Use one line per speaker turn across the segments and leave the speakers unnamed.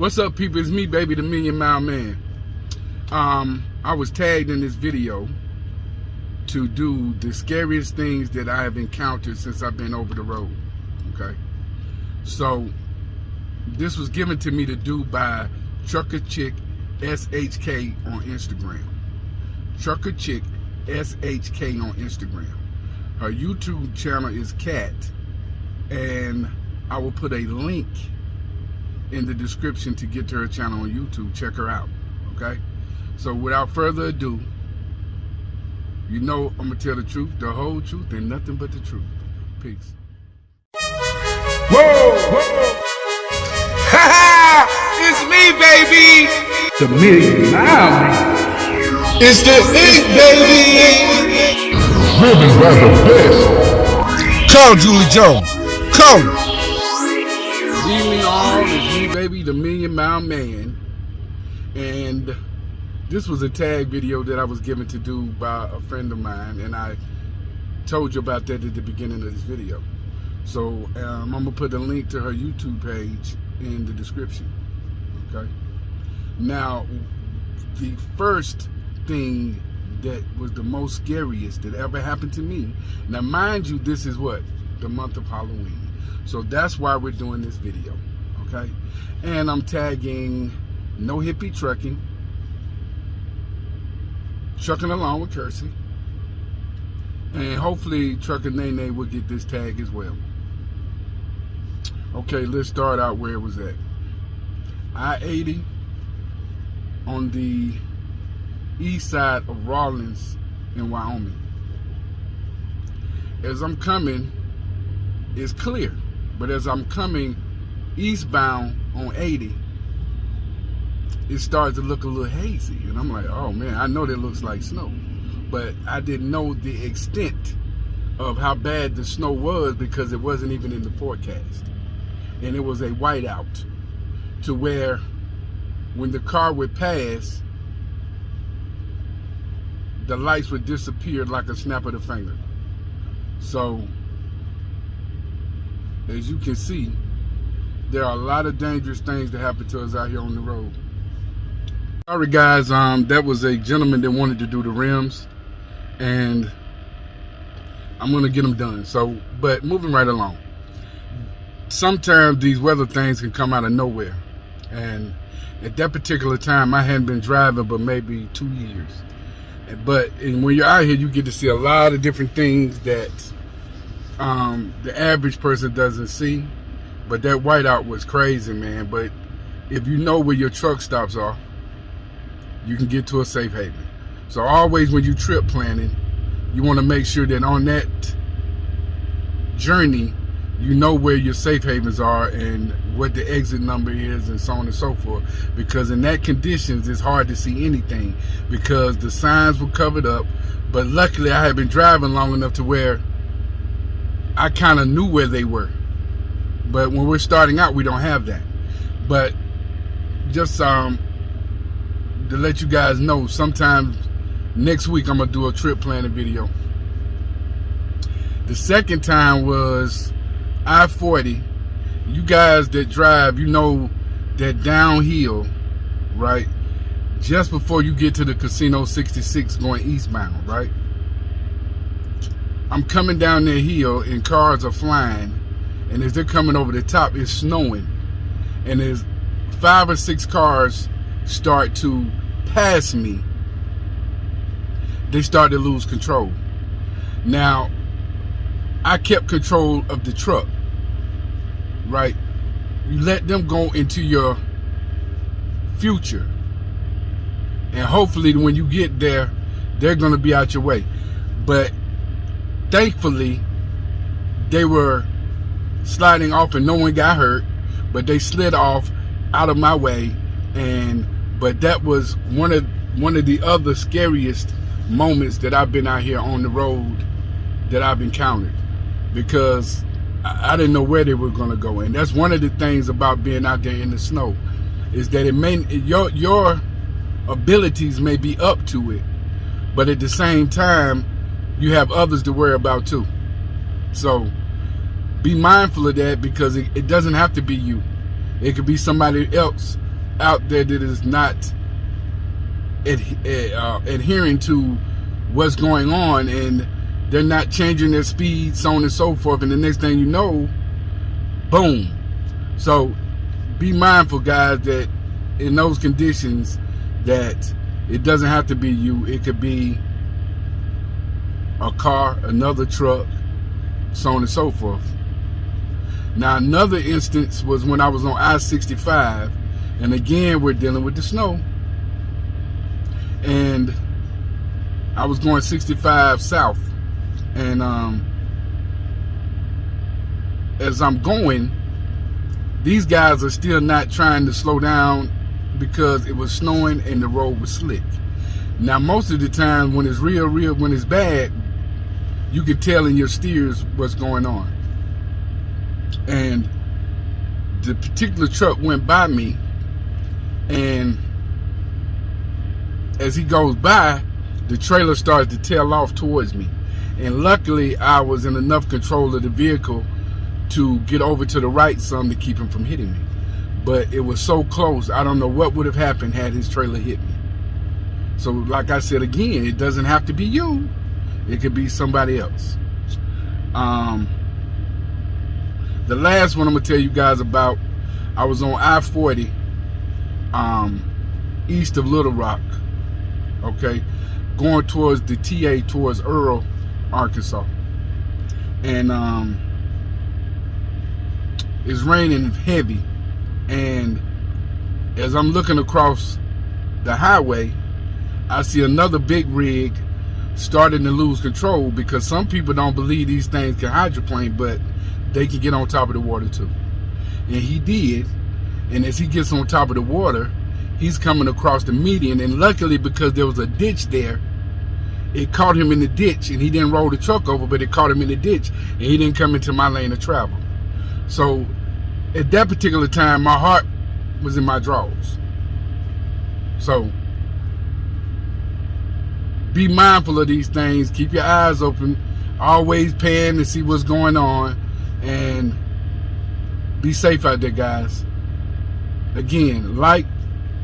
What's up, people? It's me, baby, the Million Mile Man. I was tagged in this video to do the scariest things that I have encountered since I've been over the road. Okay, so this was given to me to do by Trucker Chick SHK on Instagram. Trucker Chick SHK on Instagram. Her YouTube channel is Cat, and I will put a link in the description to get to her channel on YouTube. Check her out. Okay, so without further ado, you know I'm gonna tell the truth, the whole truth, and nothing but the truth. Peace.
Whoa, whoa. It's me, baby.
The Million Mile Man.
It's the it, baby.
Driven by the best.
Call Julie Jones. Call her.
Evening all, it's me, baby, the Million Mile Man. And this was a tag video that I was given to do by a friend of mine, and I told you about that at the beginning of this video. So I'm gonna put a link to her YouTube page in the description. Okay. Now, the first thing that was the most scariest that ever happened to me. Now, mind you, this is what? The month of Halloween. So that's why we're doing this video. Okay. And I'm tagging No Hippie Trucking, Trucking Along with Kersey, and hopefully Trucker Nene will get this tag as well. Okay, let's start out where it was at. I-80 on the east side of Rawlins in Wyoming. As I'm coming, it's clear, but as I'm coming eastbound on 80, it starts to look a little hazy, and I'm like, oh man, I know that looks like snow, but I didn't know the extent of how bad the snow was because it wasn't even in the forecast. And it was a whiteout to where when the car would pass, the lights would disappear like a snap of the finger. So, as you can see, there are a lot of dangerous things that happen to us out here on the road. Sorry guys, that was a gentleman that wanted to do the rims, and I'm gonna get them done. So, but moving right along. Sometimes these weather things can come out of nowhere, and at that particular time I hadn't been driving but maybe 2 years. But when you're out here, you get to see a lot of different things that the average person doesn't see. But that whiteout was crazy, man. But if you know where your truck stops are, you can get to a safe haven. So always when you trip planning, you want to make sure that on that journey, you know where your safe havens are and what the exit number is and so on and so forth. Because in that conditions, it's hard to see anything because the signs were covered up. But luckily, I had been driving long enough to where I kind of knew where they were. But when we're starting out, we don't have that. But just to let you guys know, sometime next week, I'm going to do a trip planning video. The second time was I-40. You guys that drive, you know that downhill, right? Just before you get to the Casino 66 going eastbound, right? I'm coming down that hill and cars are flying, and as they're coming over the top, it's snowing, and as 5 or 6 cars start to pass me, they start to lose control. Now, I kept control of the truck, right? You let them go into your future, and hopefully when you get there, they're gonna be out your way. But thankfully, they were sliding off and no one got hurt, but they slid off out of my way. But that was one of the other scariest moments that I've been out here on the road that I've encountered, because I didn't know where they were going to go. And that's one of the things about being out there in the snow, is that your abilities may be up to it, but at the same time, you have others to worry about too. So be mindful of that, because it doesn't have to be you. It could be somebody else out there that is not adhering to what's going on, and they're not changing their speed, so on and so forth, and the next thing you know, boom. So be mindful, guys, that in those conditions, that it doesn't have to be you. It could be a car, another truck, so on and so forth. Now, another instance was when I was on I-65, and again, we're dealing with the snow. And I was going 65 south, and as I'm going, these guys are still not trying to slow down because it was snowing and the road was slick. Now, most of the time when it's real, when it's bad, you can tell in your steers what's going on. And the particular truck went by me, and as he goes by, the trailer starts to tail off towards me. And luckily, I was in enough control of the vehicle to get over to the right some to keep him from hitting me. But it was so close, I don't know what would have happened had his trailer hit me. So like I said again, it doesn't have to be you. It could be somebody else. The last one I'm going to tell you guys about, I was on I-40 east of Little Rock, okay, going towards the TA, towards Earl, Arkansas. And it's raining heavy, and as I'm looking across the highway, I see another big rig starting to lose control, because some people don't believe these things can hydroplane, but they can get on top of the water too. And he did, and as he gets on top of the water, he's coming across the median, and luckily, because there was a ditch there, it caught him in the ditch, and he didn't roll the truck over, but it caught him in the ditch, and he didn't come into my lane of travel. So at that particular time, my heart was in my drawers. So be mindful of these things. Keep your eyes open. Always pan to see what's going on, and be safe out there, guys. Again, like,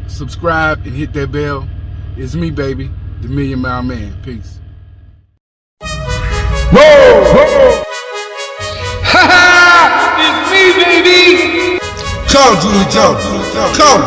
subscribe, and hit that bell. It's me, baby, the Million Mile Man. Peace.
Whoa!
Ha ha! It's me, baby! Come, Julie Jones. Come.